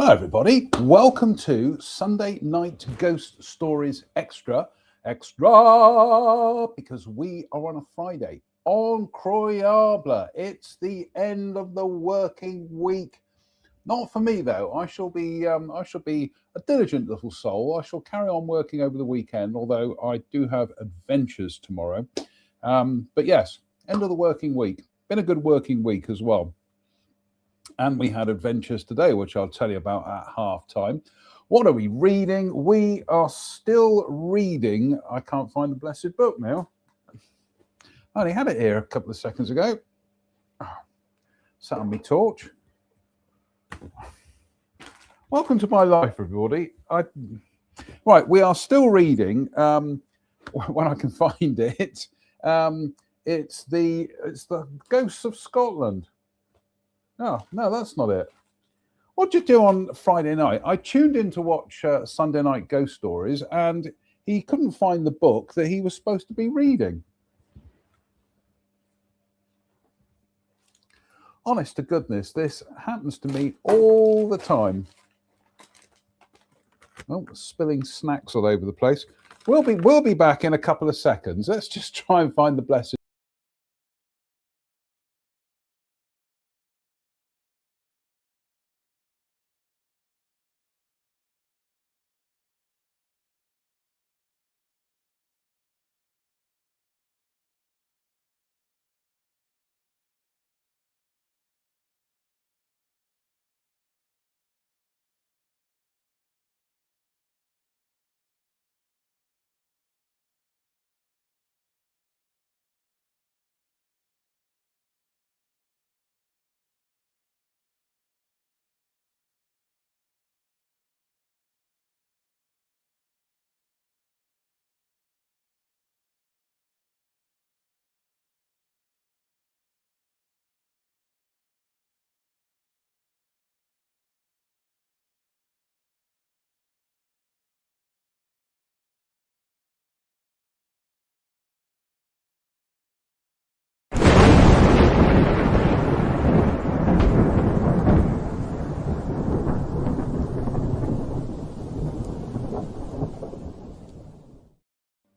Hi everybody, welcome to Sunday Night Ghost Stories Extra, because we are on a Friday, incroyable. It's the end of the working week. Not for me though. I shall be a diligent little soul. I shall carry on working over the weekend, although I do have adventures tomorrow. But yes, end of the working week. Been a good working week as well. And we had adventures today, which I'll tell you about at half time. What are we reading? We are still reading. I can't find the blessed book now. I only had it here a couple of seconds ago. Sat on my torch. Welcome to my life, everybody. Right, we are still reading. When I can find it, it's the Ghosts of Scotland. Oh, no, that's not it. What did you do on Friday night? I tuned in to watch Sunday Night Ghost Stories, and he couldn't find the book that he was supposed to be reading. Honest to goodness, this happens to me all the time. Oh, spilling snacks all over the place. We'll be back in a couple of seconds. Let's just try and find the blessed.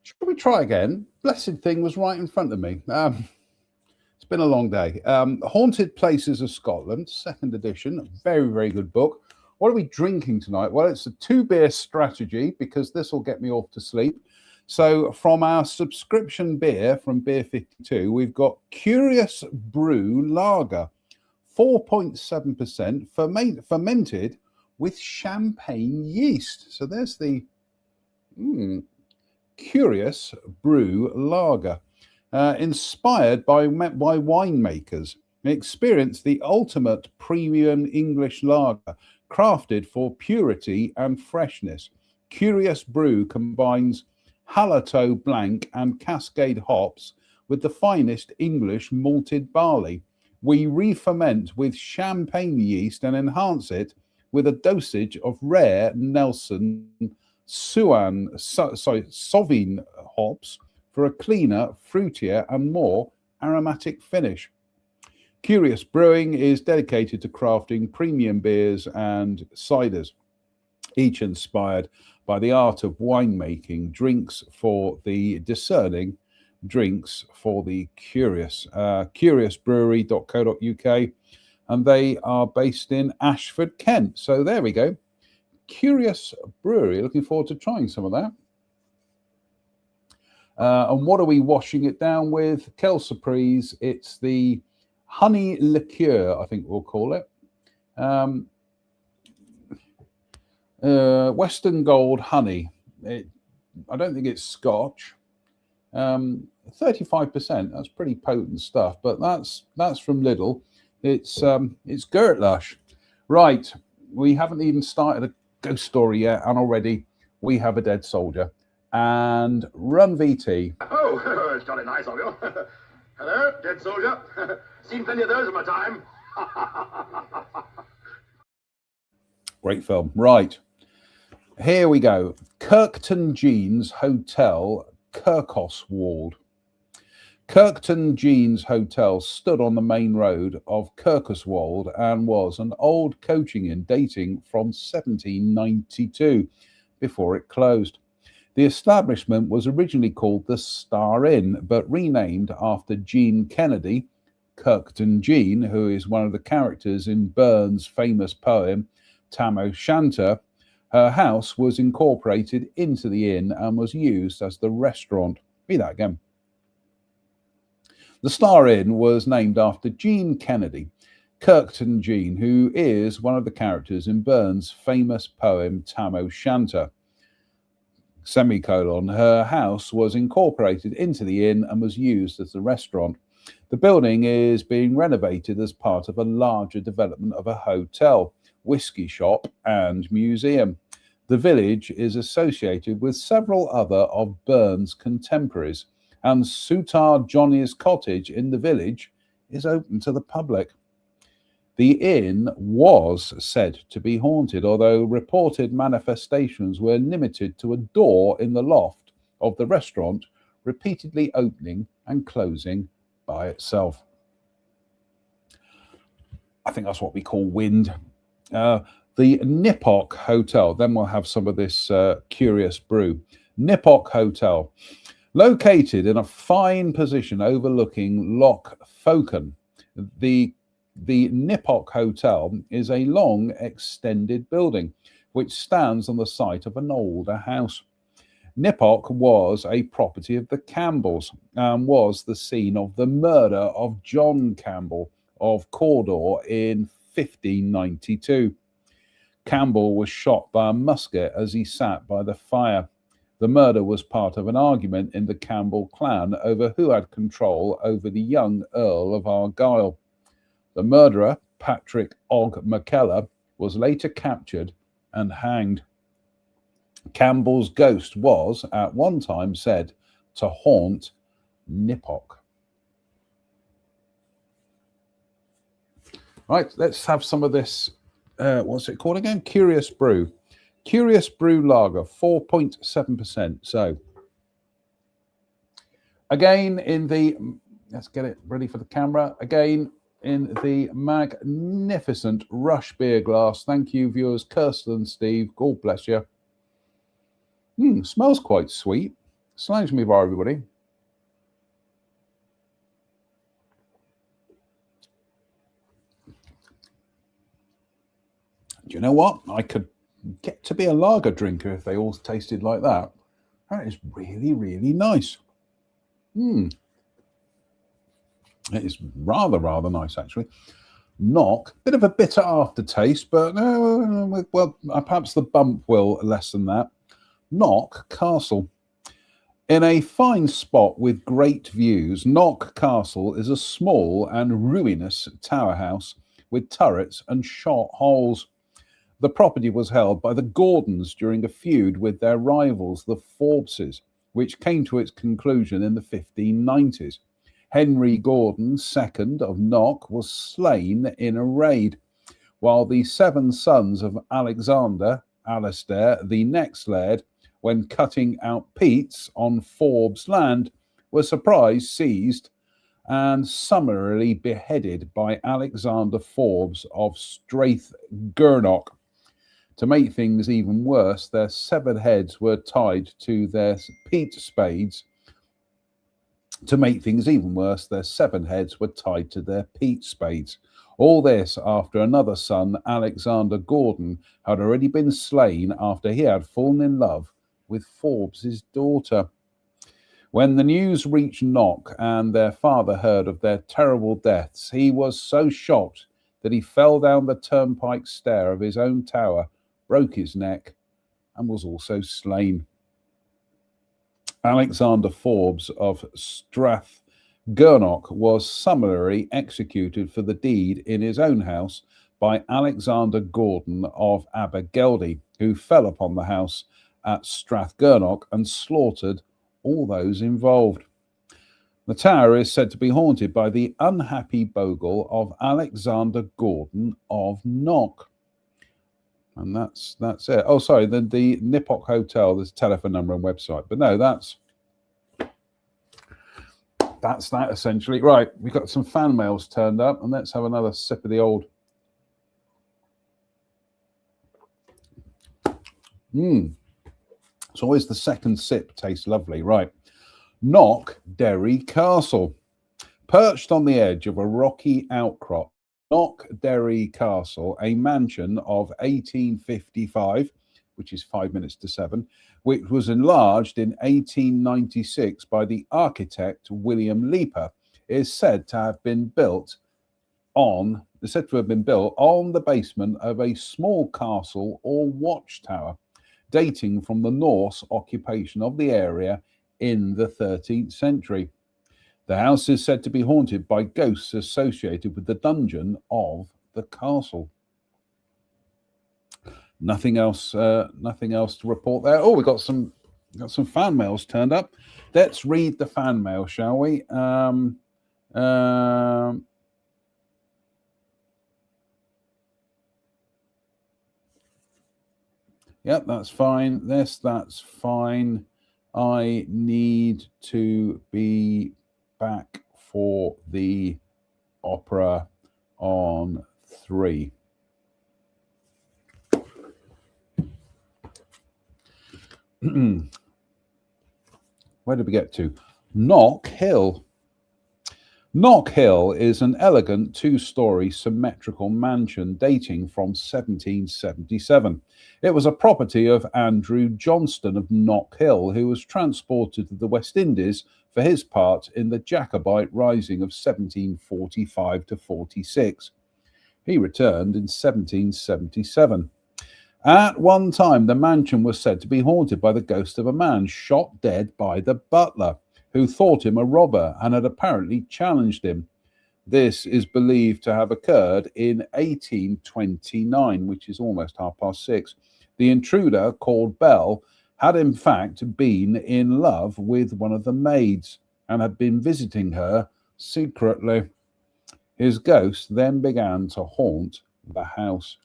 Shall we try again? Blessed thing was right in front of me. It's been a long day. Haunted Places of Scotland, second edition. Very, very good book. What are we drinking tonight? Well, it's a 2-beer strategy because this will get me off to sleep. So from our subscription beer from Beer 52, we've got Curious Brew Lager, 4.7% fermented with champagne yeast. So there's the Curious Brew Lager. Inspired by winemakers. Experience the ultimate premium English lager, crafted for purity and freshness. Curious Brew combines Hallertau Blanc and Cascade hops with the finest English malted barley. We re-ferment with champagne yeast and enhance it with a dosage of rare Nelson Sauvin hops for a cleaner, fruitier, and more aromatic finish. Curious Brewing is dedicated to crafting premium beers and ciders, each inspired by the art of winemaking, drinks for the discerning, drinks for the curious. Curiousbrewery.co.uk, and they are based in Ashford, Kent. So there we go. Curious Brewery. Looking forward to trying some of that. And what are we washing it down with? Kel Surprise. It's the honey liqueur, I think we'll call it. Western Gold honey. I don't think it's Scotch. 35%. That's pretty potent stuff. But that's from Lidl. It's Gertlush. Right. We haven't even started a ghost story yet, and already we have a dead soldier. And run VT. Oh, it's jolly nice of you. Hello, dead soldier. Seen plenty of those in my time. Great film. Right. Here we go. Kirkton Jeans Hotel, Kirkoswald. Kirkton Jeans Hotel stood on the main road of Kirkoswald and was an old coaching inn dating from 1792 before it closed. The establishment was originally called the Star Inn, but renamed after Jean Kennedy, Kirkton Jean, who is one of the characters in Burns' famous poem Tam O'Shanter. Her house was incorporated into the inn and was used as the restaurant. Read that again. The Star Inn was named after Jean Kennedy, Kirkton Jean, who is one of the characters in Burns' famous poem Tam O'Shanter. Semicolon. Her house was incorporated into the inn and was used as a restaurant. The building is being renovated as part of a larger development of a hotel, whiskey shop and museum. The village is associated with several other of Burns' contemporaries, and Sutar Johnny's cottage in the village is open to the public. The inn was said to be haunted, although reported manifestations were limited to a door in the loft of the restaurant repeatedly opening and closing by itself. I think that's what we call wind. The Nipok Hotel, then we'll have some of this curious brew. Nipok Hotel, located in a fine position overlooking Loch Fokan. The Nipok Hotel is a long, extended building which stands on the site of an older house. Nipok was a property of the Campbells and was the scene of the murder of John Campbell of Cawdor in 1592. Campbell was shot by a musket as he sat by the fire. The murder was part of an argument in the Campbell clan over who had control over the young Earl of Argyll. The murderer, Patrick Og McKellar, was later captured and hanged. Campbell's ghost was, at one time, said to haunt Nipok. Right, let's have some of this, what's it called again? Curious Brew. Curious Brew Lager, 4.7%. So, again, in the, let's get it ready for the camera. Again, in the magnificent Rush beer glass. Thank you, viewers. Kirsten and Steve, God bless you. Smells quite sweet. Slangs me by everybody. Do you know what? I could get to be a lager drinker if they all tasted like that. That is really, really nice. It is rather nice, actually. Knock, bit of a bitter aftertaste, but well, perhaps the bump will lessen that. Knock Castle. In a fine spot with great views, Knock Castle is a small and ruinous tower house with turrets and shot holes. The property was held by the Gordons during a feud with their rivals, the Forbeses, which came to its conclusion in the 1590s. Henry Gordon, II of Knock, was slain in a raid, while the 7 sons of Alexander, Alastair, the next laird, when cutting out peats on Forbes land, were surprised, seized, and summarily beheaded by Alexander Forbes of Strathgurnock. To make things even worse, their severed heads were tied to their peat spades. To make things even worse, their 7 heads were tied to their peat spades. All this after another son, Alexander Gordon, had already been slain after he had fallen in love with Forbes' daughter. When the news reached Knock and their father heard of their terrible deaths, he was so shocked that he fell down the turnpike stair of his own tower, broke his neck, and was also slain. Alexander Forbes of Strathgurnock was summarily executed for the deed in his own house by Alexander Gordon of Abergeldy, who fell upon the house at Strathgurnock and slaughtered all those involved. The tower is said to be haunted by the unhappy bogle of Alexander Gordon of Knock. And that's it. Oh, sorry, the Nipok Hotel, there's a telephone number and website. But no, that's that's that essentially. Right, we've got some fan mails turned up, and let's have another sip of the old. It's always the second sip tastes lovely. Right, Knockderry Castle. Perched on the edge of a rocky outcrop, Knockderry Castle, a mansion of 1855, which is 5 minutes to 7, which was enlarged in 1896 by the architect William Leeper, is said to have been built on the basement of a small castle or watchtower, dating from the Norse occupation of the area in the 13th century. The house is said to be haunted by ghosts associated with the dungeon of the castle. Nothing else to report there. Oh, we got some fan mails turned up. Let's read the fan mail, shall we? Yep, that's fine. That's fine. I need to be back for the opera on 3. Where did we get to? Knock Hill. Knock Hill is an elegant 2-story symmetrical mansion dating from 1777. It was a property of Andrew Johnston of Knock Hill, who was transported to the West Indies for his part in the Jacobite Rising of 1745 to 46. He returned in 1777. At one time, the mansion was said to be haunted by the ghost of a man shot dead by the butler, who thought him a robber and had apparently challenged him. This is believed to have occurred in 1829, which is almost 6:30. The intruder, called Bell, had in fact been in love with one of the maids and had been visiting her secretly. His ghost then began to haunt the house.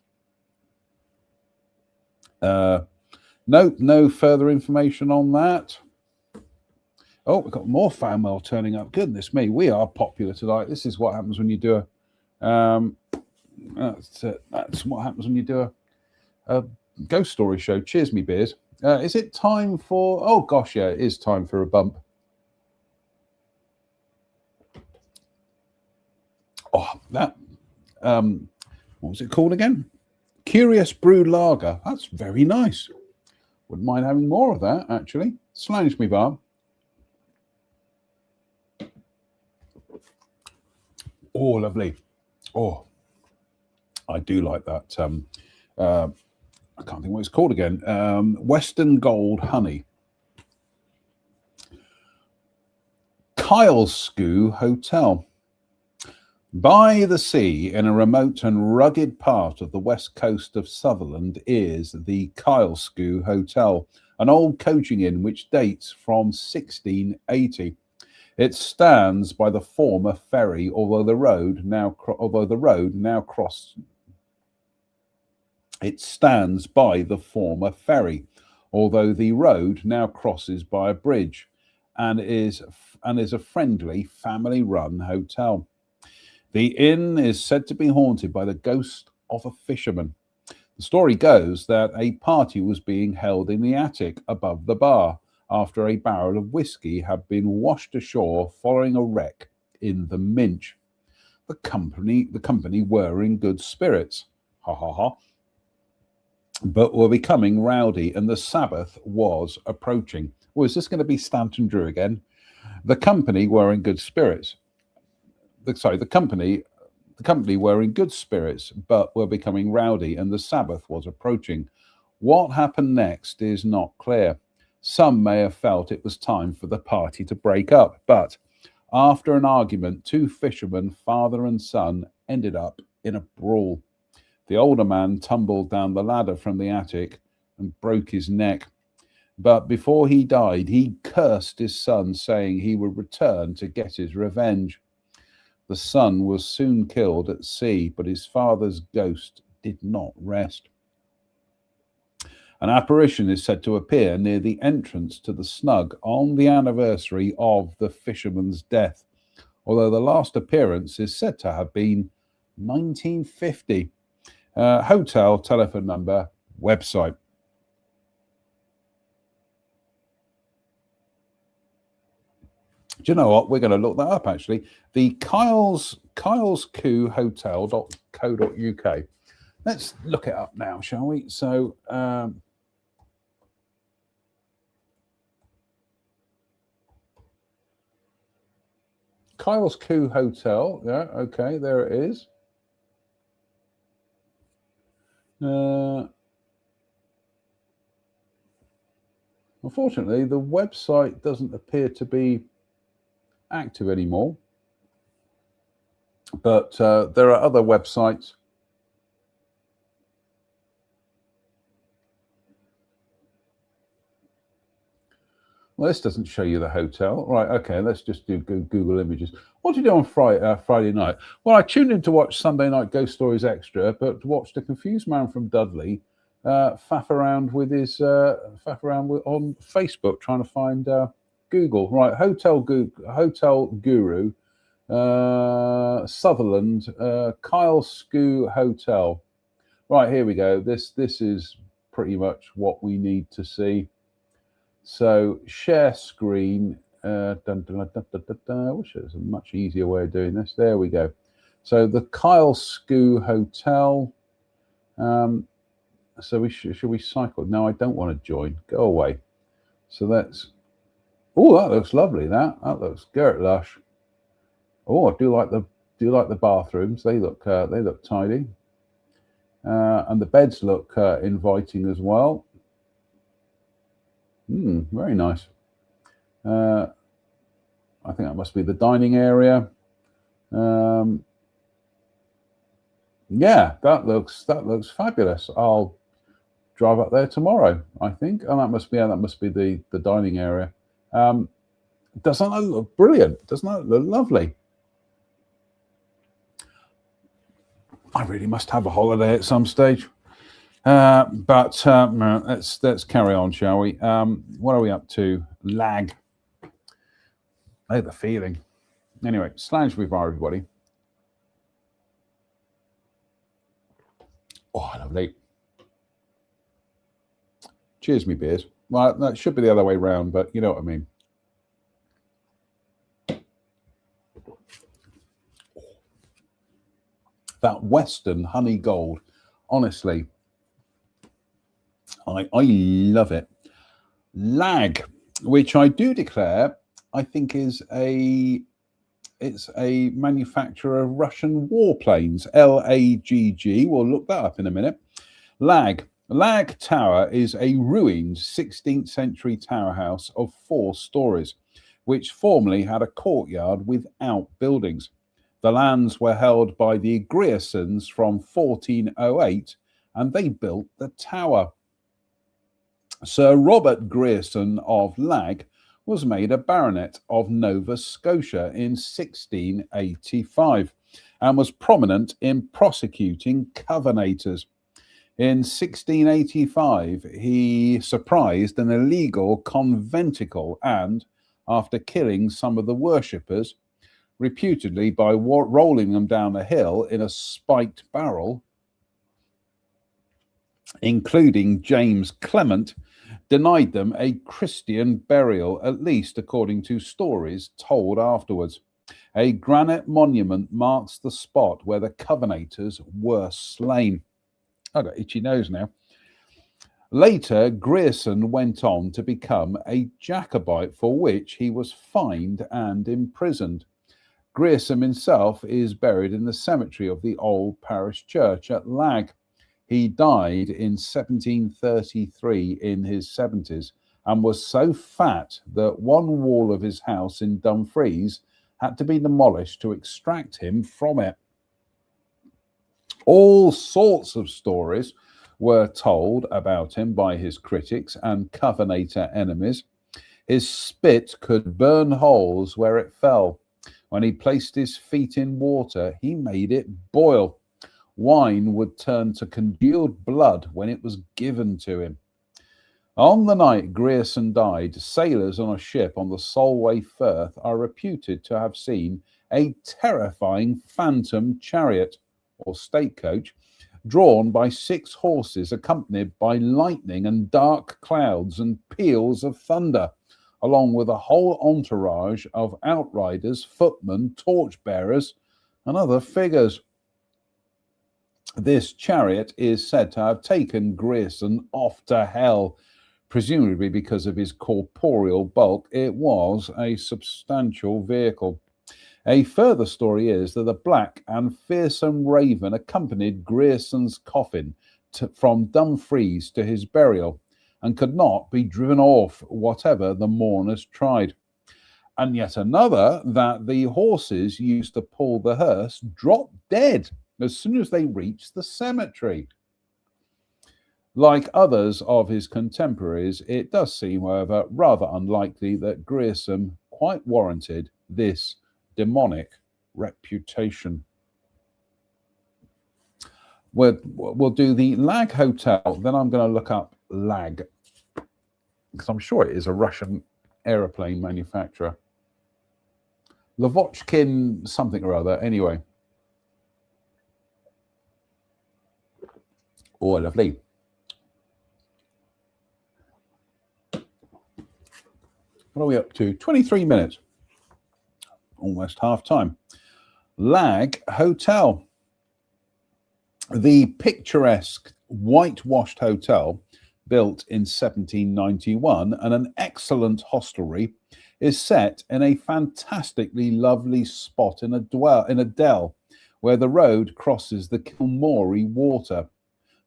No further information on that. Oh, we've got more fan mail turning up. Goodness me, we are popular tonight. This is what happens when you do that's what happens when you do a ghost story show. Cheers, me beers. Is it time for? Oh gosh, yeah, it is time for a bump. Oh, that what was it called again? Curious Brew Lager. That's very nice. Wouldn't mind having more of that, actually. Slange me, bar. Oh, lovely. Oh, I do like that. I can't think what it's called again. Western Gold Honey. Kylesku Hotel. By the sea, in a remote and rugged part of the west coast of Sutherland, is the Kylesku Hotel, an old coaching inn which dates from 1680. It stands by the former ferry, although the road now crosses. It stands by the former ferry, although the road now crosses by a bridge, and is a friendly, family-run hotel. The inn is said to be haunted by the ghost of a fisherman. The story goes that a party was being held in the attic above the bar after a barrel of whiskey had been washed ashore following a wreck in the Minch. The company were in good spirits, but were becoming rowdy, and the Sabbath was approaching. Well, is this going to be Stanton Drew again? The company were in good spirits. The company were in good spirits, but were becoming rowdy, and the Sabbath was approaching. What happened next is not clear. Some may have felt it was time for the party to break up, but after an argument, 2 fishermen, father and son, ended up in a brawl. The older man tumbled down the ladder from the attic and broke his neck. But before he died, he cursed his son, saying he would return to get his revenge. The son was soon killed at sea, but his father's ghost did not rest. An apparition is said to appear near the entrance to the snug on the anniversary of the fisherman's death. although the last appearance is said to have been 1950. Hotel, telephone number, website. Do you know what? We're going to look that up, actually. The Kyle's Coup Hotel.co.uk. Let's look it up now, shall we? So, Kyle's Coup Hotel. Yeah, okay, there it is. Unfortunately, the website doesn't appear to be active anymore. But there are other websites. Well, this doesn't show you the hotel. Right, okay, let's just do Google Images. What did you do on Friday night? Well, I tuned in to watch Sunday Night Ghost Stories Extra, but watched a confused man from Dudley faff around on Facebook trying to find Google. Right, Hotel Guru, Sutherland, Kyle Coup Hotel. Right, here we go. This is pretty much what we need to see. So share screen. I wish there was a much easier way of doing this. There we go. So the Kyle Coup Hotel. So should we cycle? No, I don't want to join. Go away. So that's. Oh, that looks lovely. That looks Garrett lush. Oh, I do like the bathrooms. They look tidy, and the beds look inviting as well. Very nice. I think that must be the dining area. Yeah, that looks fabulous. I'll drive up there tomorrow, I think. And that must be the dining area. Doesn't that look brilliant? Doesn't that look lovely? I really must have a holiday at some stage. But let's carry on, shall we? What are we up to? Lag. I had the feeling. Anyway, Slangsby-Bar, everybody. Oh, lovely. Cheers, me beers. Well, that should be the other way round, but you know what I mean. That Western Honey Gold, honestly, I love it. Lag, which I do declare, I think it's a manufacturer of Russian warplanes. LAGG. We'll look that up in a minute. Lag Tower is a ruined 16th century tower house of 4 stories, which formerly had a courtyard without buildings. The lands were held by the Griersons from 1408, and they built the tower. Sir Robert Grierson of Lag was made a baronet of Nova Scotia in 1685 and was prominent in prosecuting Covenanters. In 1685, he surprised an illegal conventicle and, after killing some of the worshippers, reputedly by rolling them down a hill in a spiked barrel, including James Clement, denied them a Christian burial, at least according to stories told afterwards. A granite monument marks the spot where the Covenanters were slain. I've got itchy nose now. Later, Grierson went on to become a Jacobite, for which he was fined and imprisoned. Grierson himself is buried in the cemetery of the Old Parish Church at Lag. He died in 1733 in his 70s and was so fat that one wall of his house in Dumfries had to be demolished to extract him from it. All sorts of stories were told about him by his critics and Covenanter enemies. His spit could burn holes where it fell. When he placed his feet in water, he made it boil. Wine would turn to congealed blood when it was given to him. On the night Grierson died, sailors on a ship on the Solway Firth are reputed to have seen a terrifying phantom chariot or stagecoach drawn by 6 horses accompanied by lightning and dark clouds and peals of thunder, along with a whole entourage of outriders, footmen, torchbearers, and other figures. This chariot is said to have taken Grierson off to hell, presumably because of his corporeal bulk. It was a substantial vehicle. A further story is that a black and fearsome raven accompanied Grierson's coffin from Dumfries to his burial, and could not be driven off, whatever the mourners tried. And yet another, that the horses used to pull the hearse dropped dead as soon as they reached the cemetery. Like others of his contemporaries, it does seem, however, rather unlikely that Grierson quite warranted this demonic reputation. We'll do the Lag Hotel, then I'm going to look up Lag, because I'm sure it is a Russian aeroplane manufacturer. Lavochkin something or other, anyway. Oh, lovely. What are we up to? 23 minutes. Almost half time. Lag Hotel. The picturesque whitewashed hotel, built in 1791, and an excellent hostelry, is set in a fantastically lovely spot in a dell where the road crosses the Kilmorey water.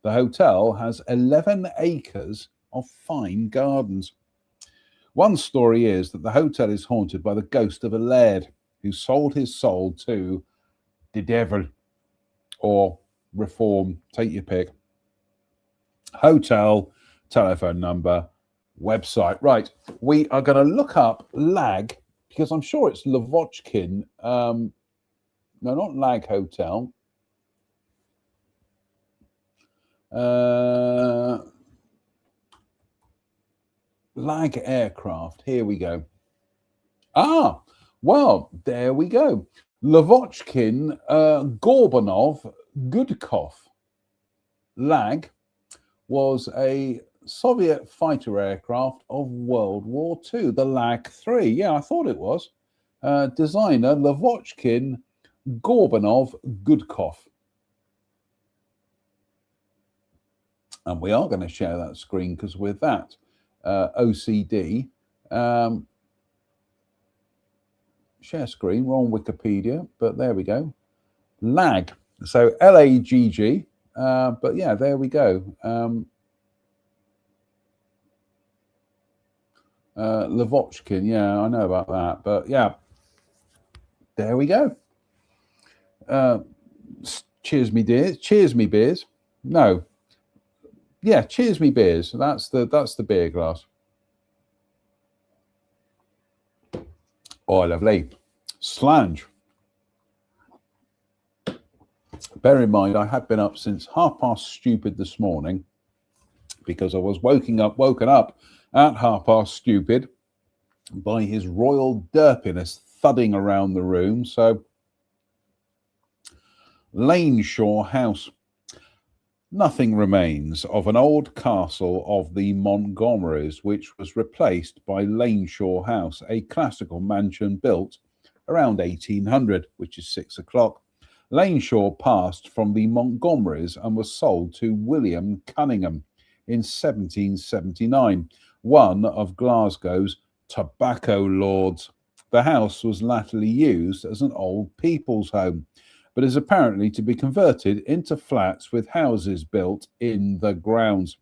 The hotel has 11 acres of fine gardens. One story is that the hotel is haunted by the ghost of a laird who sold his soul to the devil, or reform, take your pick. Hotel, telephone number, website. Right, we are going to look up Lag, because I'm sure it's Lavochkin. No, not Lag Hotel. Lag Aircraft. Here we go. Ah, well, there we go. Lavochkin, Gorbanov, Gudkov. Lag was a Soviet fighter aircraft of World War II, the Lag-3. Yeah, I thought it was. Designer Lavochkin, Gorbanov, Gudkov. And we are going to share that screen because with that OCD, share screen, we're on Wikipedia, but there we go. Lag, so L-A-G-G, but yeah, there we go. Lavochkin, yeah, I know about that, but yeah, there we go. Cheers me dears, cheers me beers. No, yeah, cheers me beers. That's the beer glass. Oh, lovely. Slange. Bear in mind, I had been up since stupid this morning because I was woken up at stupid by his royal derpiness thudding around the room. So, Laneshaw House. Nothing remains of an old castle of the Montgomerys, which was replaced by Laneshaw House, a classical mansion built around 1800, which is 6 o'clock. Laneshaw passed from the Montgomerys and was sold to William Cunningham in 1779, one of Glasgow's tobacco lords. The house was latterly used as an old people's home, but is apparently to be converted into flats with houses built in the grounds.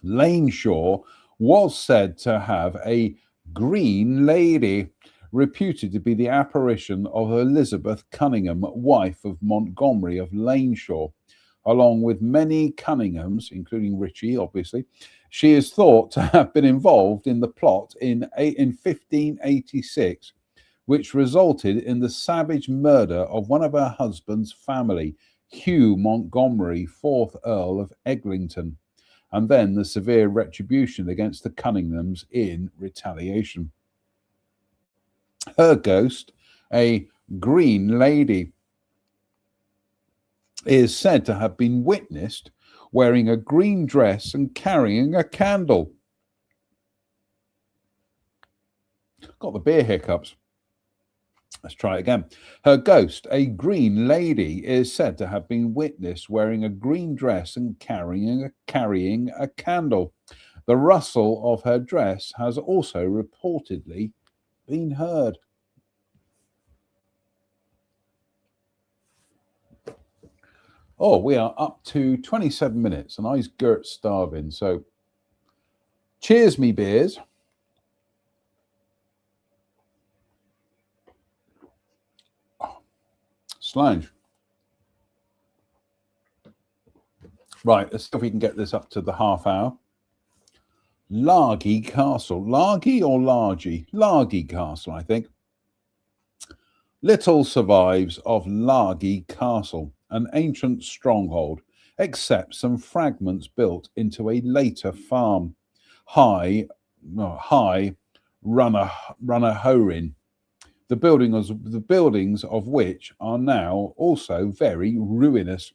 Laneshaw was said to have a green lady, reputed to be the apparition of Elizabeth Cunningham, wife of Montgomery of Laneshaw, along with many Cunninghams, including Richie, obviously. She is thought to have been involved in the plot in 1586, which resulted in the savage murder of one of her husband's family, Hugh Montgomery, 4th Earl of Eglinton, and then the severe retribution against the Cunninghams in retaliation. Her ghost A green lady is said to have been witnessed wearing a green dress and carrying a candle. Got the beer hiccups. Let's try it again. Her ghost, a green lady, is said to have been witnessed wearing a green dress and carrying a candle. The rustle of her dress has also reportedly been heard. Oh, we are up to 27 minutes and I's Gert starving. So cheers, me beers. Slange. Right, let's see if we can get this up to the half hour. Largy Castle. Largy or Largy? Largy Castle, I think. Little survives of Largy Castle, an ancient stronghold, except some fragments built into a later farm. High Runnerhorin. The buildings of which are now also very ruinous.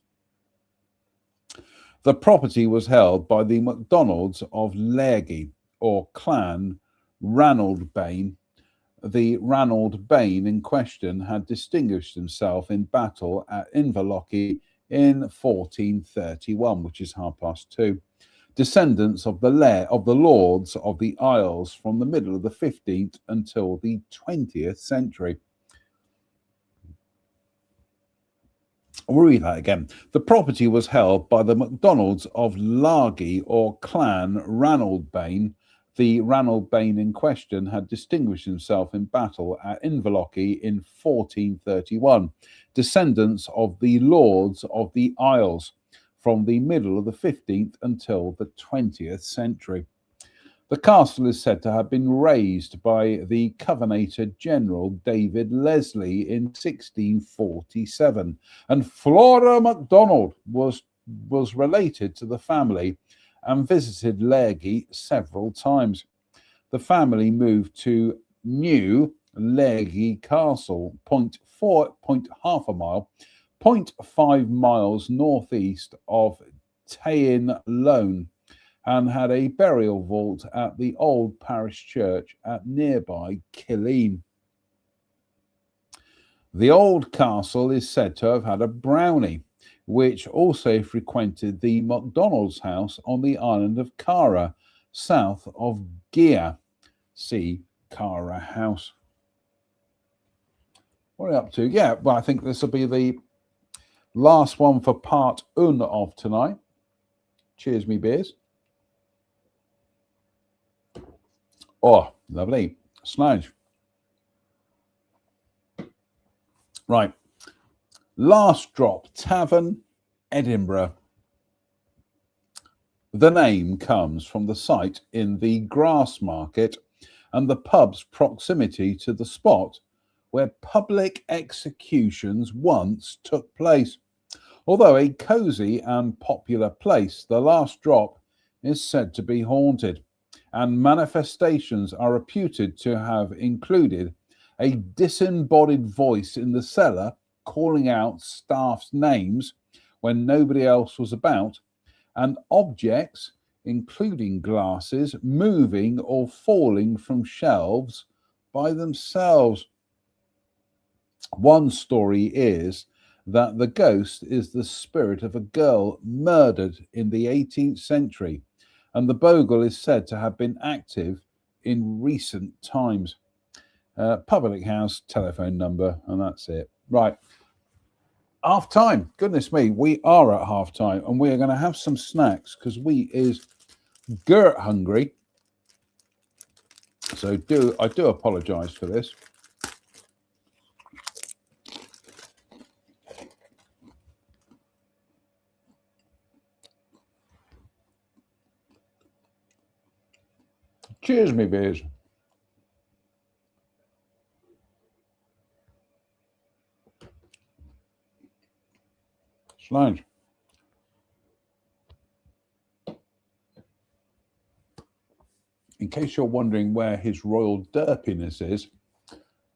The property was held by the MacDonalds of Lairgy, or Clan Ranald Bain. The Ranald Bain in question had distinguished himself in battle at Inverlochy in 1431, which is 2:30. Descendants of the lords of the Isles from the middle of the 15th until the 20th century. I'll read that again. The property was held by the MacDonalds of Largy, or Clan Ranald Bain. The Ranald Bain in question had distinguished himself in battle at Inverlochy in 1431. Descendants of the lords of the Isles from the middle of the 15th until the 20th century. The castle is said to have been razed by the Covenanter General David Leslie in 1647, and Flora MacDonald was related to the family and visited Lairgy several times. The family moved to New Lairgy Castle, 0.5 miles northeast of Tayin Lone, and had a burial vault at the old parish church at nearby Killeen. The old castle is said to have had a brownie, which also frequented the MacDonald's house on the island of Cara, south of Gia. See Cara House. What are we up to? Yeah, well, I think this will be the last one for part 1 of tonight. Cheers, me beers. Oh, lovely. Snage. Right. Last Drop Tavern, Edinburgh. The name comes from the site in the Grassmarket and the pub's proximity to the spot where public executions once took place. Although a cosy and popular place, the Last Drop is said to be haunted, and manifestations are reputed to have included a disembodied voice in the cellar calling out staff's names when nobody else was about, and objects, including glasses, moving or falling from shelves by themselves. One story is that the ghost is the spirit of a girl murdered in the 18th century, and the bogle is said to have been active in recent times. Public house, telephone number, and that's it. Right. Half time. Goodness me, we are at half time, and we are going to have some snacks because we is Gert hungry. So I do apologise for this. Cheers, me beers. Slange. In case you're wondering where his royal derpiness is,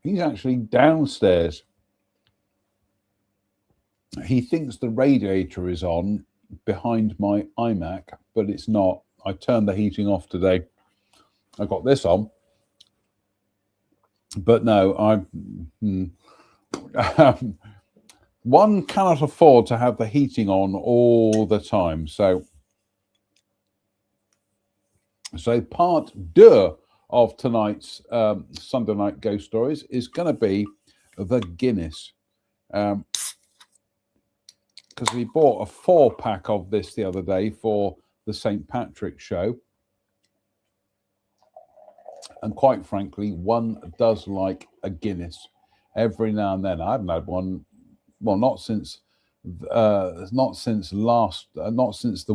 He's actually downstairs. He thinks the radiator is on behind my iMac, but it's not. I turned the heating off today. I got this on, but no, one cannot afford to have the heating on all the time. So part 2 of tonight's Sunday Night Ghost Stories is going to be the Guinness. Because we bought a 4-pack of this the other day for the St. Patrick's show. And quite frankly, one does like a Guinness every now and then. I haven't had one, well, not since the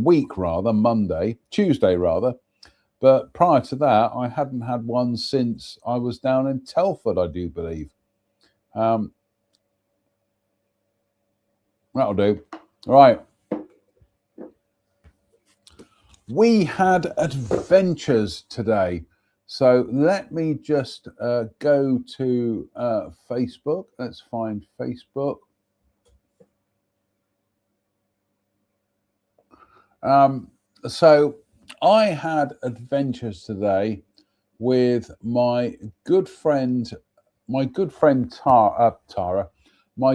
week, rather, Tuesday rather. But prior to that, I hadn't had one since I was down in Telford, I do believe. That'll do. All right. We had adventures today. So let me just go to Facebook. Let's find Facebook. So I had adventures today with my good friend Tara, my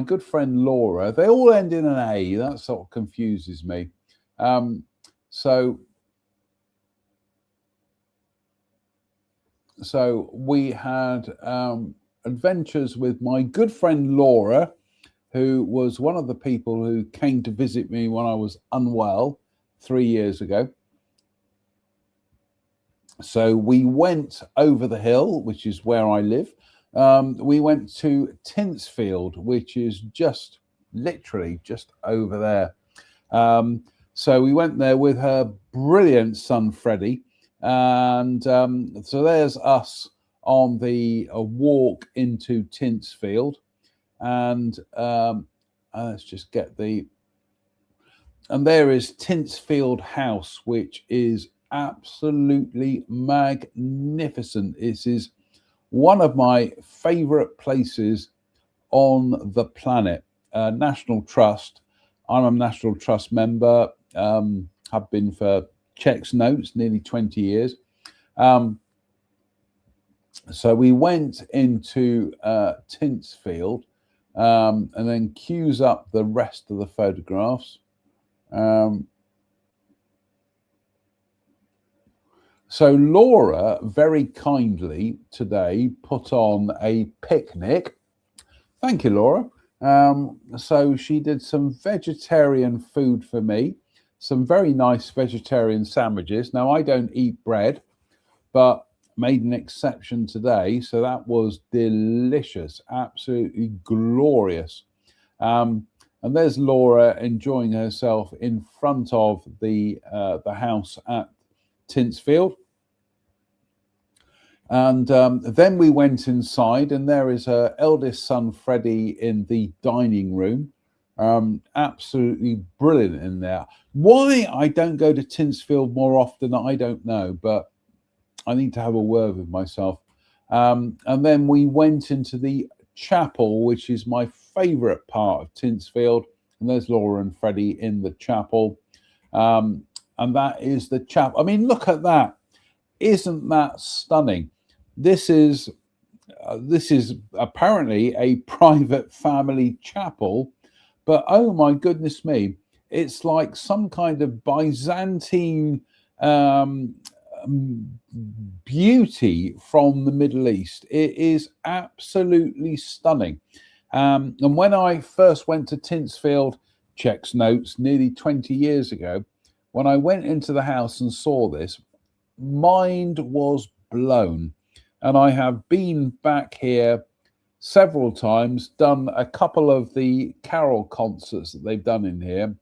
good friend Laura. They all end in an A. That sort of confuses me. So we had adventures with my good friend Laura, who was one of the people who came to visit me when I was unwell 3 years ago. So we went over the hill, which is where I live. We went to Tintsfield, which is just literally just over there. So we went there with her brilliant son, Freddie. And so there's us on the walk into Tintsfield. And let's just get the... And there is Tintsfield House, which is absolutely magnificent. This is one of my favorite places on the planet. National Trust. I'm a National Trust member. Have been for Checks Notes nearly 20 years. So we went into Tintsfield and then cues up the rest of the photographs. So Laura very kindly today put on a picnic. Thank you, Laura. So she did some vegetarian food for me, some very nice vegetarian sandwiches. Now, I don't eat bread, but made an exception today. So that was delicious, absolutely glorious. And there's Laura enjoying herself in front of the house at Tintsfield. And then we went inside, and there is her eldest son, Freddie, in the dining room. Absolutely brilliant in there. Why I don't go to Tintsfield more often, I don't know, but I need to have a word with myself. And then we went into the chapel, which is my favourite part of Tintsfield. And there's Laura and Freddie in the chapel. And that is the chapel. I mean, look at that. Isn't that stunning? This is apparently a private family chapel, but oh my goodness me, it's like some kind of Byzantine beauty from the Middle East. It is absolutely stunning. And when I first went to Tintsfield, Checks Notes, nearly 20 years ago, when I went into the house and saw this, mind was blown. And I have been back here several times, done a couple of the carol concerts that they've done in here.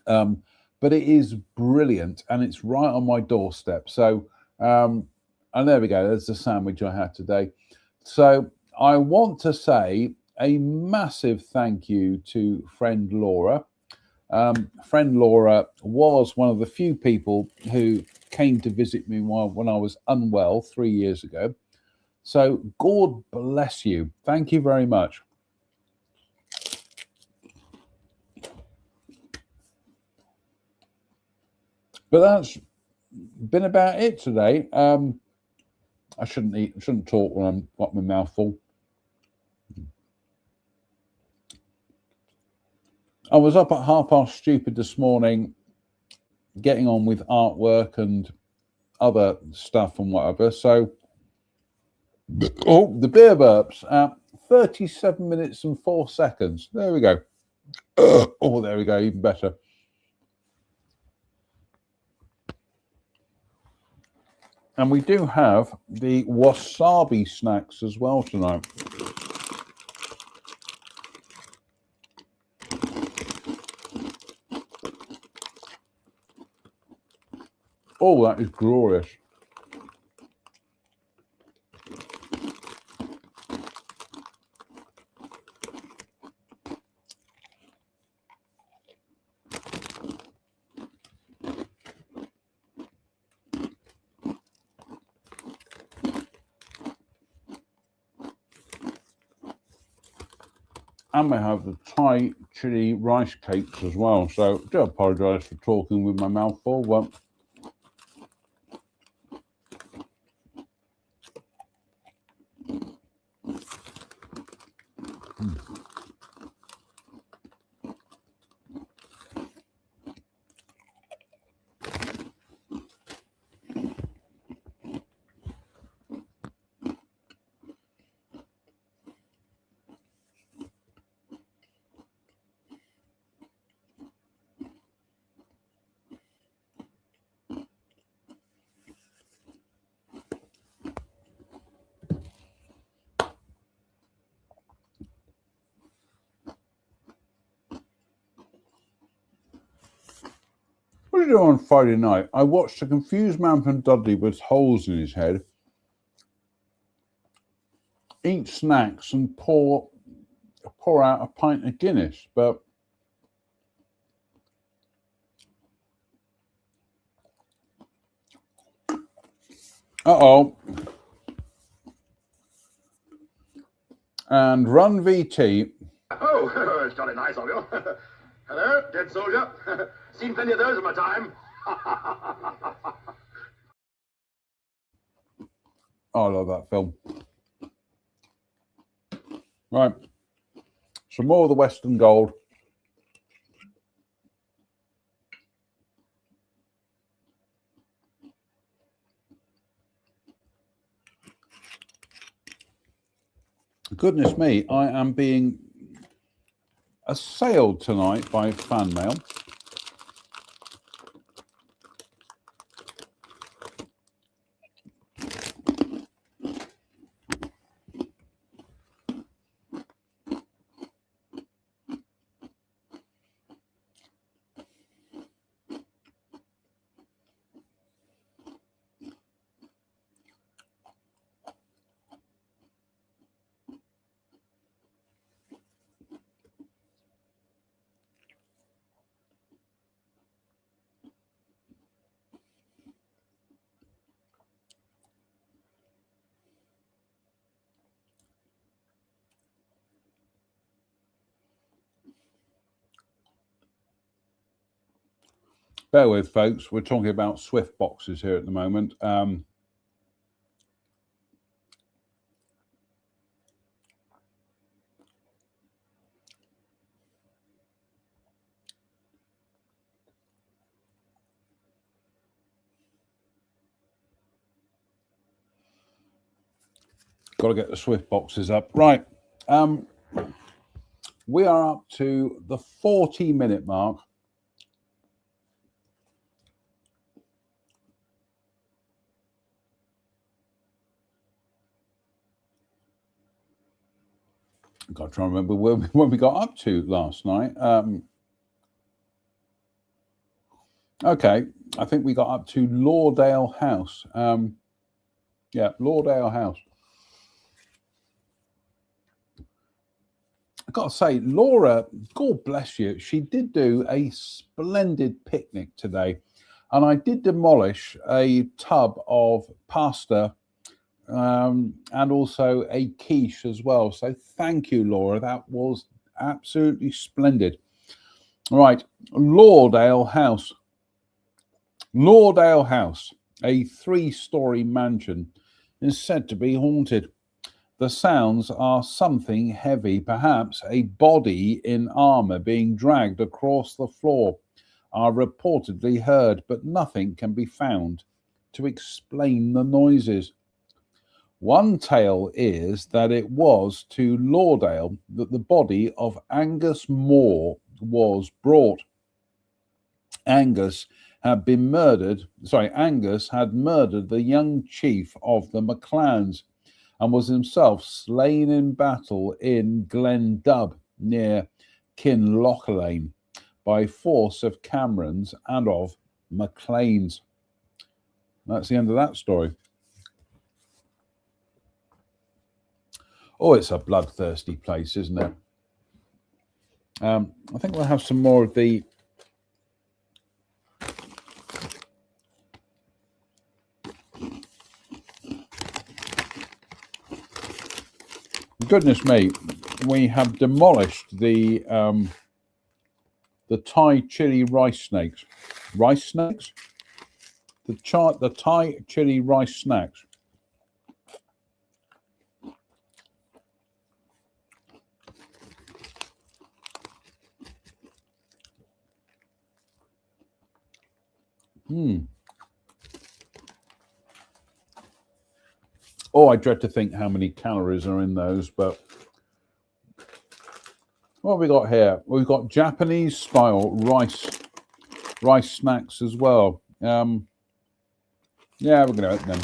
But it is brilliant, and it's right on my doorstep. So, and there we go. There's the sandwich I had today. So I want to say a massive thank you to friend Laura. Friend Laura was one of the few people who came to visit me when I was unwell 3 years ago. So God bless you. Thank you very much. But that's been about it today. I shouldn't talk when I've got my mouth full. I was up at stupid this morning, getting on with artwork and other stuff and whatever. So, the beer burps at 37 minutes and 4 seconds. There we go. Oh, there we go. Even better. And we do have the wasabi snacks as well tonight. Oh, that is glorious. And we have the Thai chili rice cakes as well. So I do apologise for talking with my mouth full, but what did I do on Friday night? I watched a confused man from Dudley with holes in his head eat snacks and pour out a pint of Guinness, but and Run VT. Oh, it's jolly nice of you. Hello, dead soldier. Seen plenty of those in my time. Oh, I love that film. Right. Some more of the Western Gold. Goodness me, I am being assailed tonight by fan mail. Bear with, folks. We're talking about Swift boxes here at the moment. Got to get the Swift boxes up. Right. We are up to the 40-minute mark. I've got to try and remember when we got up to last night. Okay, I think we got up to Lauderdale House. Yeah, Lauderdale House. I've got to say, Laura, God bless you, she did do a splendid picnic today. And I did demolish a tub of pasta and also a quiche as well. So thank you, Laura. That was absolutely splendid. Right, Lordale House. Lordale House, a 3-story mansion, is said to be haunted. The sounds are something heavy, perhaps a body in armour being dragged across the floor, are reportedly heard, but nothing can be found to explain the noises. One tale is that it was to Lordale that the body of Angus Moore was brought. Angus had murdered the young chief of the MacLeans and was himself slain in battle in Glendub near Kinlochelaine by force of Camerons and of MacLeans. That's the end of that story. Oh, it's a bloodthirsty place, isn't it? I think we'll have some more of the goodness me, we have demolished the Thai chili rice snakes. Rice snakes? The Thai chili rice snacks. Oh, I dread to think how many calories are in those, but what have we got here? We've got Japanese style rice snacks as well. Yeah, we're going to open them.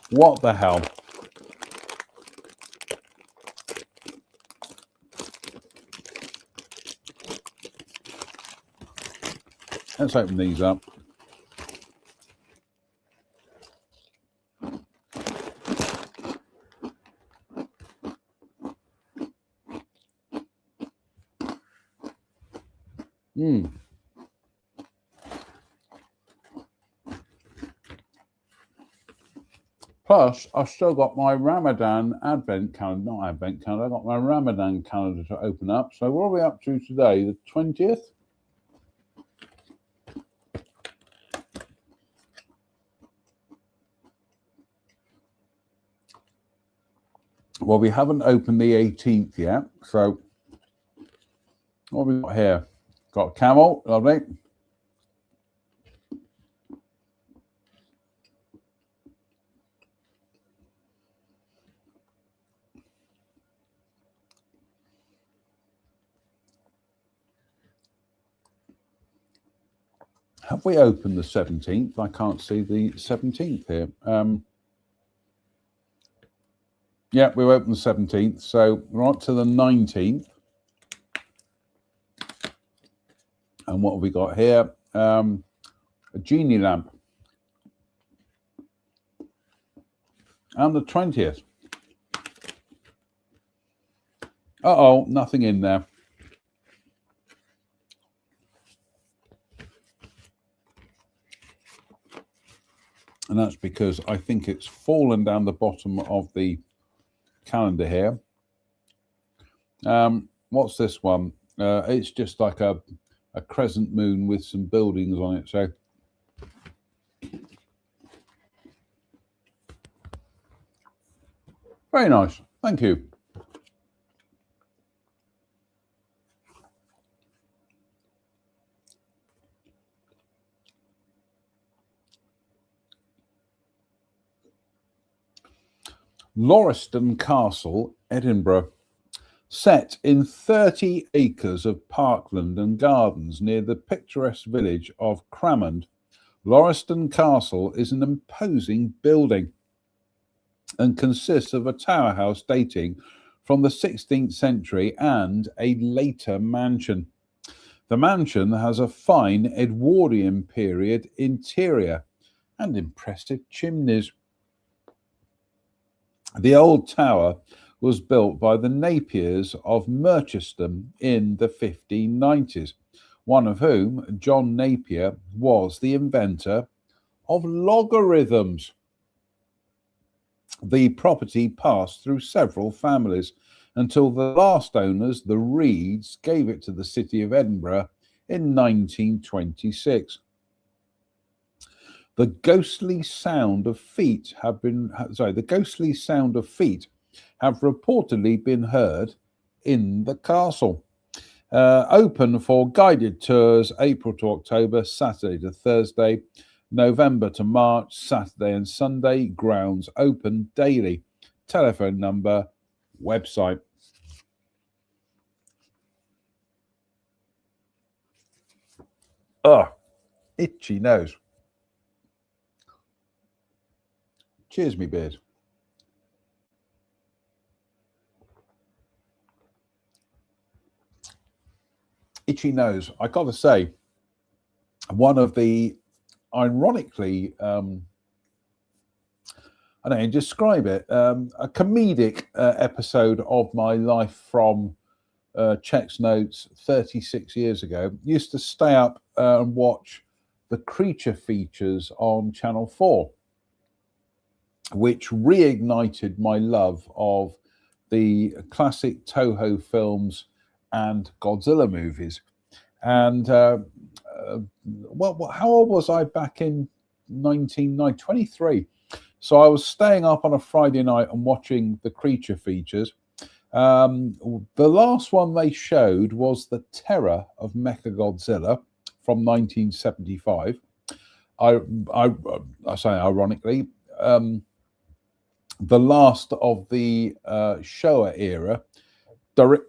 What the hell? Let's open these up. Plus, I've still got my Ramadan Advent calendar, not Advent calendar, I've got my Ramadan calendar to open up. So what are we up to today? The 20th? Well, we haven't opened the 18th yet. So what have we got here? Got a camel, lovely. Have we opened the 17th? I can't see the 17th here. Yeah, we opened the 17th. So we're on to the 19th. And what have we got here? A genie lamp. And the 20th. Uh-oh, nothing in there. And that's because I think it's fallen down the bottom of the calendar here. What's this one? It's just like a crescent moon with some buildings on it. So very nice. Thank you. Lauriston Castle, Edinburgh. Set in 30 acres of parkland and gardens near the picturesque village of Cramond, Lauriston Castle is an imposing building and consists of a tower house dating from the 16th century and a later mansion. The mansion has a fine Edwardian period interior and impressive chimneys. The old tower was built by the Napiers of Merchiston in the 1590s, one of whom, John Napier, was the inventor of logarithms. The property passed through several families until the last owners, the Reeds, gave it to the city of Edinburgh in 1926. The ghostly sound of feet have reportedly been heard in the castle. Open for guided tours April to October, Saturday to Thursday, November to March, Saturday and Sunday. Grounds open daily. Telephone number, website. Oh, itchy nose. Cheers, me beard. Itchy nose. I got to say, one of the, ironically, I don't know, describe it, a comedic episode of my life from Check's Notes 36 years ago. Used to stay up and watch the Creature Features on Channel 4, which reignited my love of the classic Toho films and Godzilla movies. And how old was I back in 1923? So I was staying up on a Friday night and watching the Creature Features. The last one they showed was The Terror of Mechagodzilla from 1975. I say ironically, the last of the Showa era. The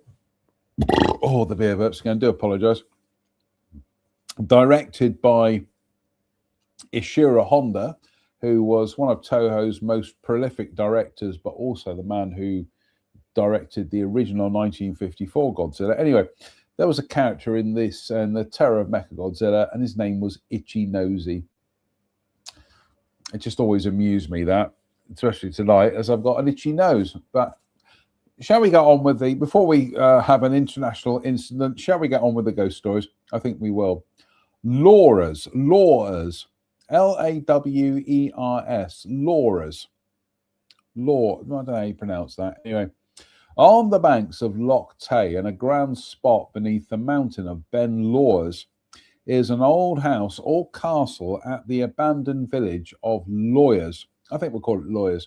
beer burps again. Do apologise. Directed by Ishiro Honda, who was one of Toho's most prolific directors, but also the man who directed the original 1954 Godzilla. Anyway, there was a character in this and The Terror of Mechagodzilla, and his name was Itchy Nosy. It just always amused me, that, especially tonight, as I've got an itchy nose. But shall we get on with before we have an international incident, shall we get on with the ghost stories? I think we will. Laura's, Lawers, Lawers, Laura's. Law, I don't know how you pronounce that. Anyway, on the banks of Loch Tay, in a grand spot beneath the mountain of Ben Lawers, is an old house or castle at the abandoned village of Lawyers. I think we'll call it Lawyers.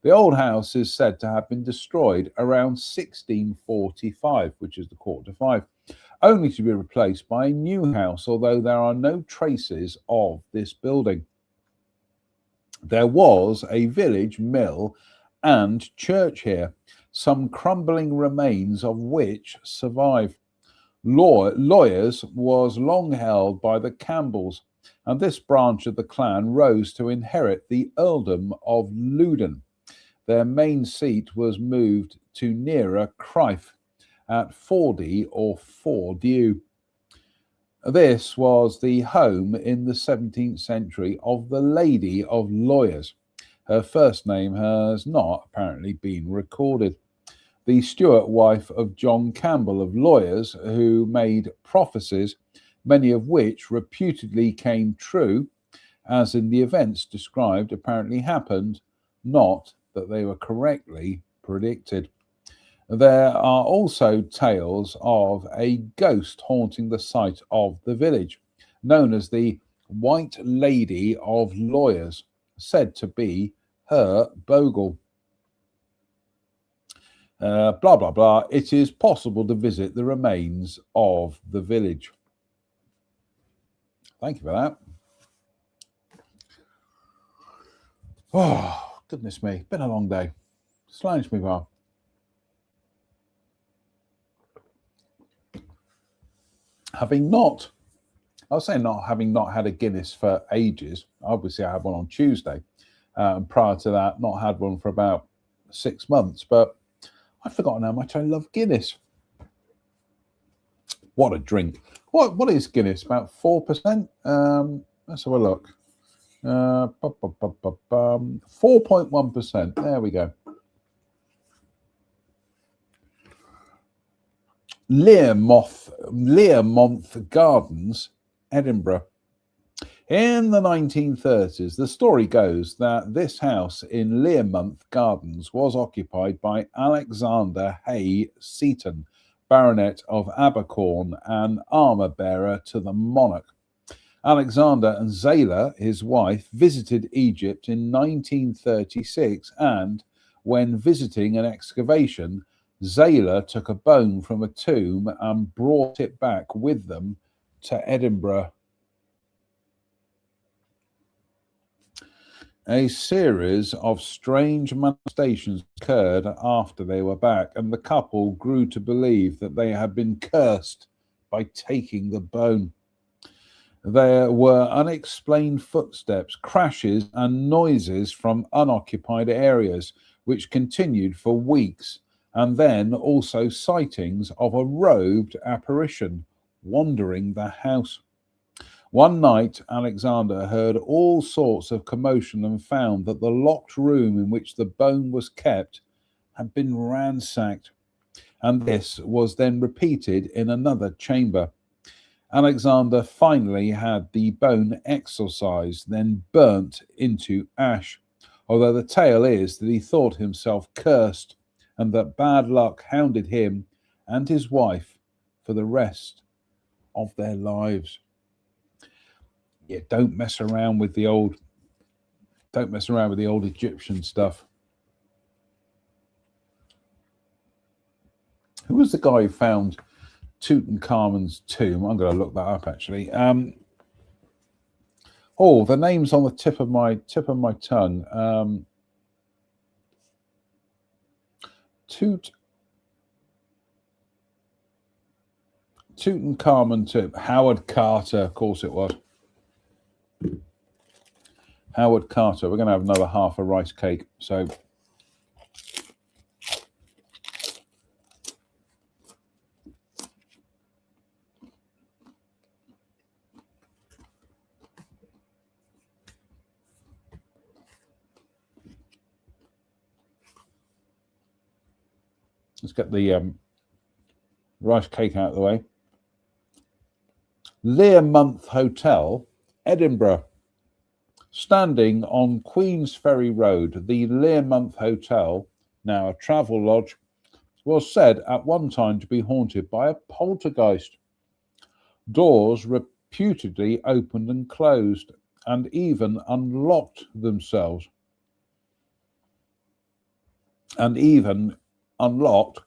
The old house is said to have been destroyed around 1645, which is the 4:45, only to be replaced by a new house, although there are no traces of this building. There was a village mill and church here, some crumbling remains of which survive. Lawyers was long held by the Campbells, and this branch of the clan rose to inherit the earldom of Loudon. Their main seat was moved to nearer Crife at Fordy or Fordew. This was the home in the 17th century of the Lady of Lawyers. Her first name has not apparently been recorded. The Stuart wife of John Campbell of Lawyers, who made prophecies, many of which reputedly came true, as in the events described apparently happened, not that they were correctly predicted. There are also tales of a ghost haunting the site of the village, known as the White Lady of Lawyers, said to be her bogle. Blah, blah, blah. It is possible to visit the remains of the village. Thank you for that. Oh, goodness me. Been a long day. Slange me bar. Having not had a Guinness for ages. Obviously, I had one on Tuesday. Prior to that, not had one for about 6 months. But I've forgotten how much I love Guinness. What a drink. What is Guinness? About 4%? Let's have a look. 4.1%. There we go. Learmonth Gardens, Edinburgh. In the 1930s, the story goes that this house in Learmonth Gardens was occupied by Alexander Hay Seton, Baronet of Abercorn and armour-bearer to the monarch. Alexander and Zayla, his wife, visited Egypt in 1936, and when visiting an excavation, Zayla took a bone from a tomb and brought it back with them to Edinburgh. A series of strange manifestations occurred after they were back, and the couple grew to believe that they had been cursed by taking the bone. There were unexplained footsteps, crashes, and noises from unoccupied areas, which continued for weeks, and then also sightings of a robed apparition wandering the house. One night, Alexander heard all sorts of commotion and found that the locked room in which the bone was kept had been ransacked, and this was then repeated in another chamber. Alexander finally had the bone exorcised, then burnt into ash, although the tale is that he thought himself cursed and that bad luck hounded him and his wife for the rest of their lives. Yeah, don't mess around with the old Egyptian stuff. Who was the guy who found Tutankhamun's tomb? I'm going to look that up actually. The name's on the tip of my tongue. Tutankhamun tomb. Howard Carter, of course it was. Howard Carter. We're going to have another half a rice cake. So let's get the rice cake out of the way. Learmonth Hotel, Edinburgh. Standing on Queensferry Road, the Learmonth Hotel, now a travel lodge, was said at one time to be haunted by a poltergeist. Doors reputedly opened and closed, and even unlocked themselves. And even unlocked,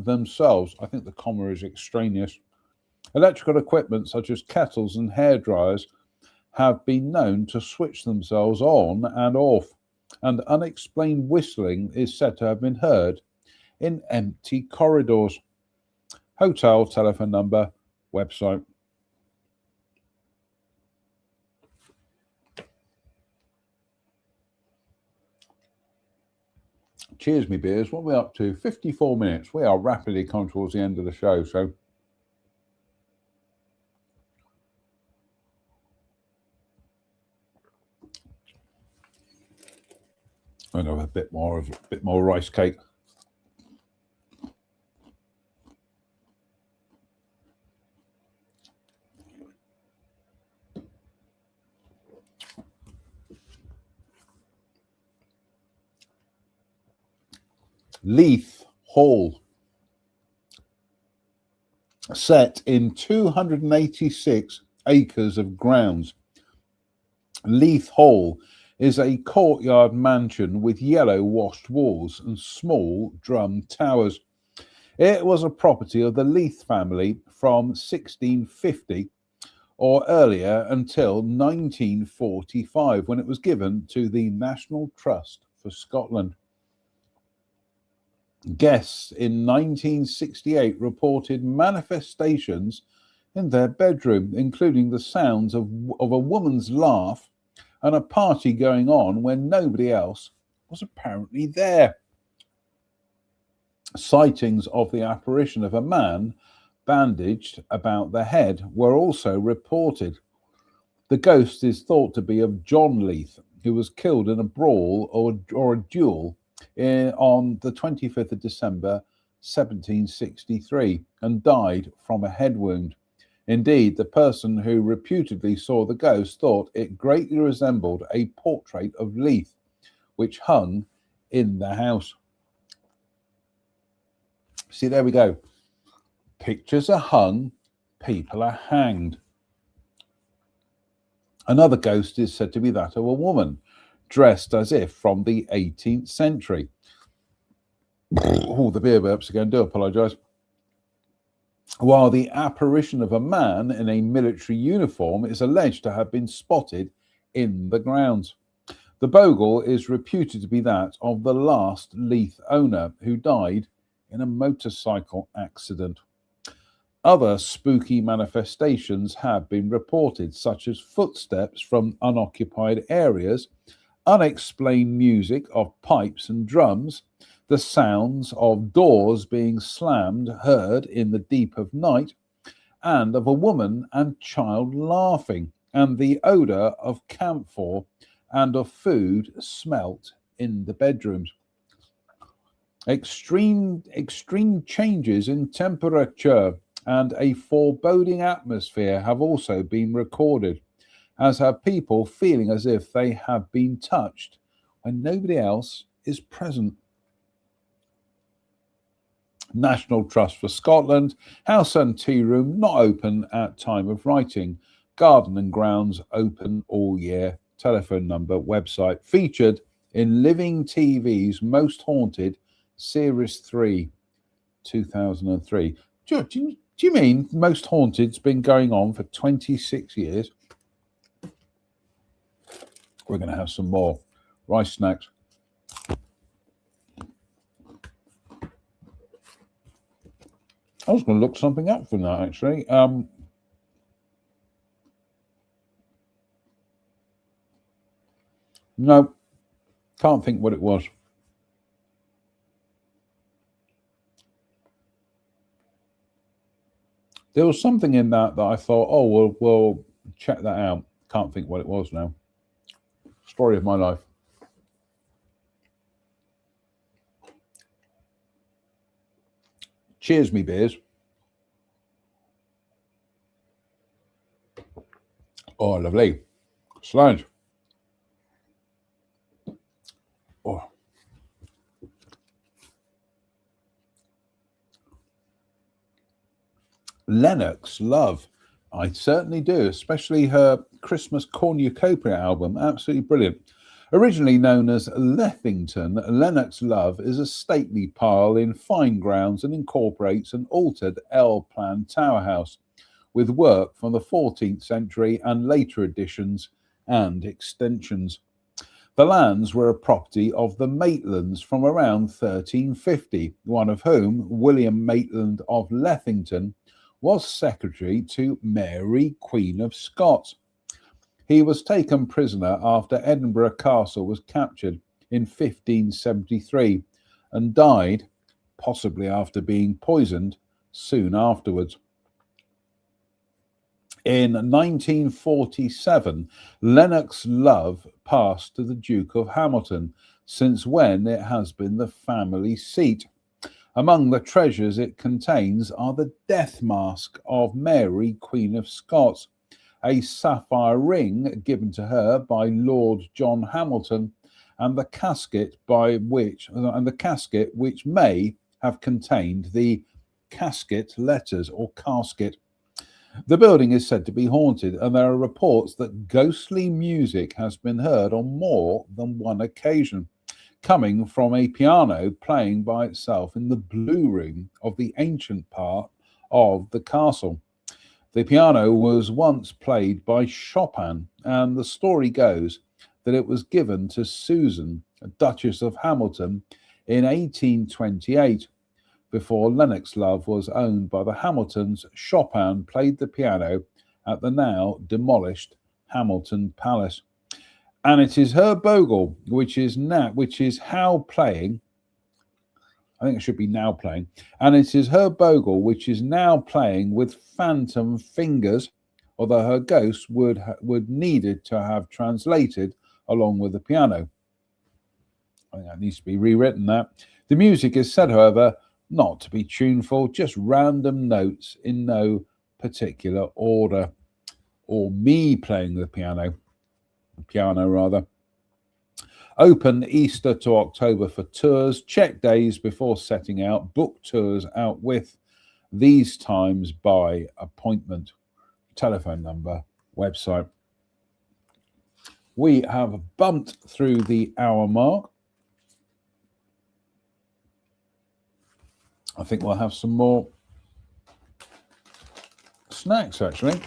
themselves. I think the comma is extraneous. Electrical equipment such as kettles and hairdryers have been known to switch themselves on and off, and unexplained whistling is said to have been heard in empty corridors. Hotel telephone number, website. Cheers, me beers. What are we up to? 54 minutes. We are rapidly coming towards the end of the show, so I'm going to have a bit more rice cake. Leith Hall, set in 286 acres of grounds. Leith Hall is a courtyard mansion with yellow washed walls and small drum towers. It was a property of the Leith family from 1650 or earlier until 1945, when it was given to the National Trust for Scotland. Guests in 1968 reported manifestations in their bedroom, including the sounds of a woman's laugh and a party going on when nobody else was apparently there. Sightings of the apparition of a man bandaged about the head were also reported. The ghost is thought to be of John Leith, who was killed in a brawl or a duel on the 25th of December 1763 and died from a head wound. Indeed, the person who reputedly saw the ghost thought it greatly resembled a portrait of Leith, which hung in the house. See, there we go. Pictures are hung, people are hanged. Another ghost is said to be that of a woman, dressed as if from the 18th century. Oh, the beer burps again, do apologise. While the apparition of a man in a military uniform is alleged to have been spotted in the grounds. The bogle is reputed to be that of the last Leith owner, who died in a motorcycle accident. Other spooky manifestations have been reported, such as footsteps from unoccupied areas, unexplained music of pipes and drums, the sounds of doors being slammed heard in the deep of night, and of a woman and child laughing, and the odour of camphor and of food smelt in the bedrooms. Extreme changes in temperature and a foreboding atmosphere have also been recorded, as have people feeling as if they have been touched when nobody else is present. National Trust for Scotland, house and tea room not open at time of writing, garden and grounds open all year, telephone number, website, featured in Living TV's Most Haunted Series 3, 2003. Do you mean Most Haunted's been going on for 26 years? We're going to have some more rice snacks. I was going to look something up for that, actually. No, can't think what it was. There was something in that I thought, oh, we'll check that out. Can't think what it was now. Story of my life. Cheers, me beers. Oh, lovely. Slange. Oh. Lennox Love. I certainly do, especially her Christmas cornucopia album. Absolutely brilliant. Originally known as Lethington, Lennox Love is a stately pile in fine grounds and incorporates an altered L-plan tower house with work from the 14th century and later additions and extensions. The lands were a property of the Maitlands from around 1350, one of whom, William Maitland of Lethington, was secretary to Mary, Queen of Scots. He was taken prisoner after Edinburgh Castle was captured in 1573 and died, possibly after being poisoned, soon afterwards. In 1947, Lennox Love passed to the Duke of Hamilton, since when it has been the family seat. Among the treasures it contains are the death mask of Mary, Queen of Scots, a sapphire ring given to her by Lord John Hamilton, and the casket which may have contained the casket letters or casket. The building is said to be haunted, and there are reports that ghostly music has been heard on more than one occasion, coming from a piano playing by itself in the blue room of the ancient part of the castle. The piano was once played by Chopin, and the story goes that it was given to Susan, Duchess of Hamilton, in 1828. Before Lennox Love was owned by the Hamiltons, Chopin played the piano at the now demolished Hamilton Palace. And it is her bogle, which is how playing, I think it should be now playing, and it is her bogle which is now playing with phantom fingers, although her ghost would needed to have translated along with the piano. I think that needs to be rewritten, that. The music is said, however, not to be tuneful, just random notes in no particular order, or me playing the piano rather. Open Easter to October for tours. Check days before setting out. Book tours out with these times by appointment. Telephone number, website. We have bumped through the hour mark. I think we'll have some more snacks, actually.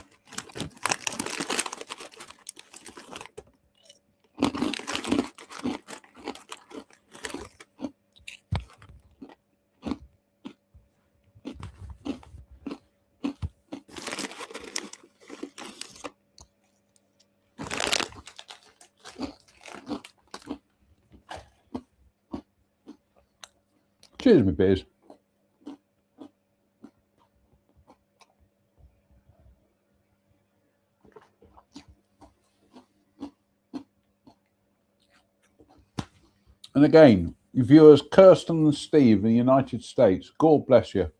Cheers, my beers. And again, viewers Kirsten and Steve in the United States, God bless you,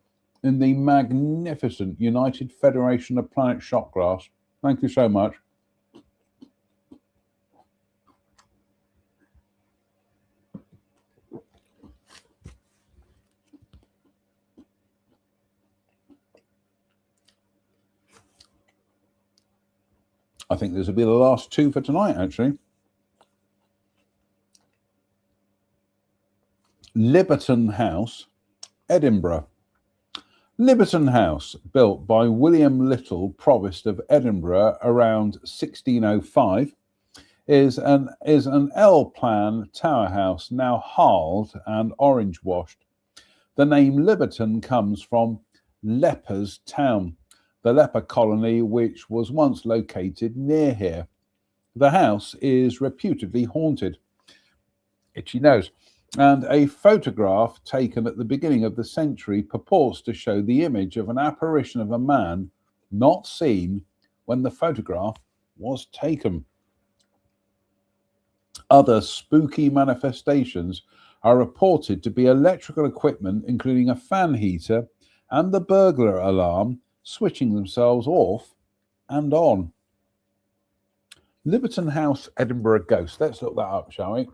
in the magnificent United Federation of Planet Shot Glass. Thank you so much. I think this will be the last two for tonight, actually. Liberton House, Edinburgh. Liberton House, built by William Little, Provost of Edinburgh around 1605, is an L-plan tower house now harled and orange washed. The name Liberton comes from Lepers Town, the leper colony which was once located near here. The house is reputedly haunted. Itchy nose. And a photograph taken at the beginning of the century purports to show the image of an apparition of a man not seen when the photograph was taken. Other spooky manifestations are reported to be electrical equipment, including a fan heater and the burglar alarm, switching themselves off and on. Liberton House, Edinburgh ghost. Let's look that up, shall we?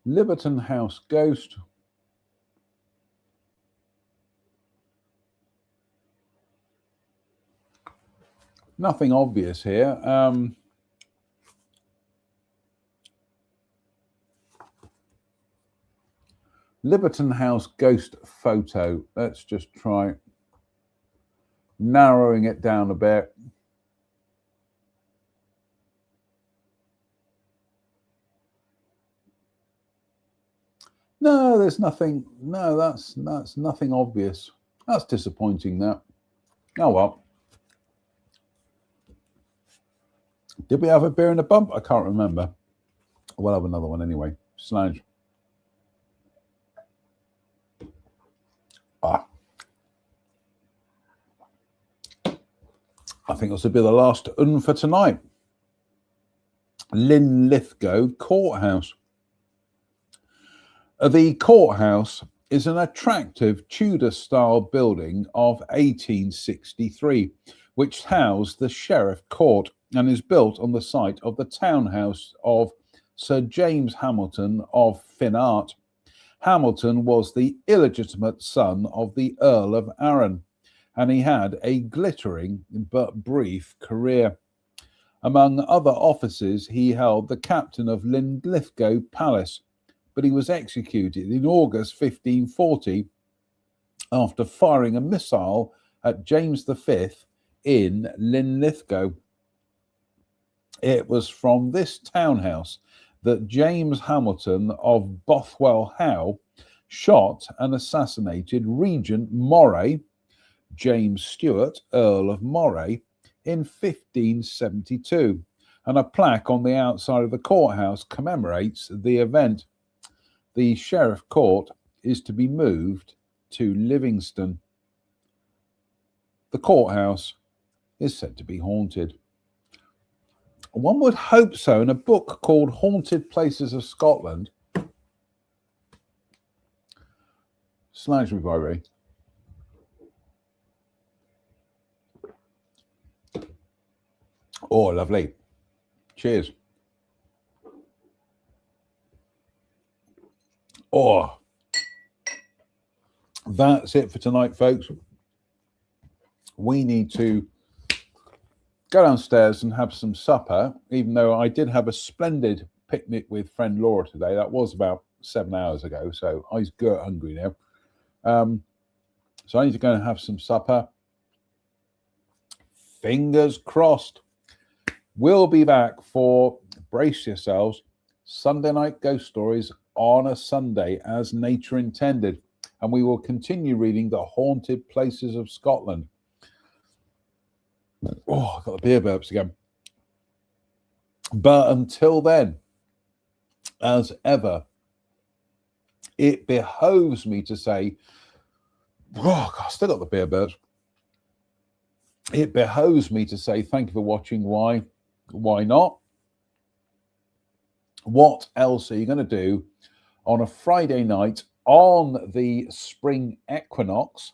Liberton House ghost. Nothing obvious here. Liberton House ghost photo. Let's just try narrowing it down a bit. No, there's nothing. No, that's nothing obvious. That's disappointing, that. Oh well. Did we have a beer in a bump? I can't remember. We'll have another one anyway. Slange. I think this will be the last un for tonight. Linlithgow Courthouse. The courthouse is an attractive Tudor-style building of 1863, which housed the Sheriff Court and is built on the site of the townhouse of Sir James Hamilton of Finnart. Hamilton was the illegitimate son of the Earl of Arran, and he had a glittering but brief career. Among other offices, he held the captain of Linlithgow Palace, but he was executed in August 1540 after firing a missile at James V in Linlithgow. It was from this townhouse that James Hamilton of Bothwell How shot and assassinated Regent Moray, James Stuart, Earl of Moray, in 1572, and a plaque on the outside of the courthouse commemorates the event. The Sheriff Court is to be moved to Livingston. The courthouse is said to be haunted. One would hope so. In a book called Haunted Places of Scotland, Slangery Bribery. Oh, lovely. Cheers. Oh, that's it for tonight, folks. We need to go downstairs and have some supper, even though I did have a splendid picnic with friend Laura today. That was about 7 hours ago, so I'm good hungry now. So I need to go and have some supper. Fingers crossed. We'll be back for, brace yourselves, Sunday Night Ghost Stories on a Sunday as nature intended. And we will continue reading the Haunted Places of Scotland. Oh, I've got the beer burps again. But until then, as ever, it behoves me to say, oh, God, I still got the beer burps. It behoves me to say thank you for watching. Why not? What else are you going to do on a Friday night on the spring equinox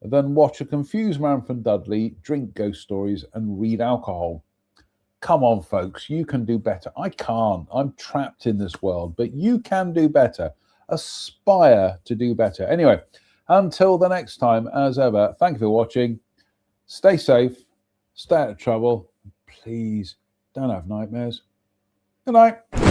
than watch a confused man from Dudley, drink ghost stories, and read alcohol? Come on, folks, you can do better. I can't. I'm trapped in this world, but you can do better. Aspire to do better. Anyway, until the next time, as ever, thank you for watching. Stay safe, stay out of trouble. Please don't have nightmares. Good night.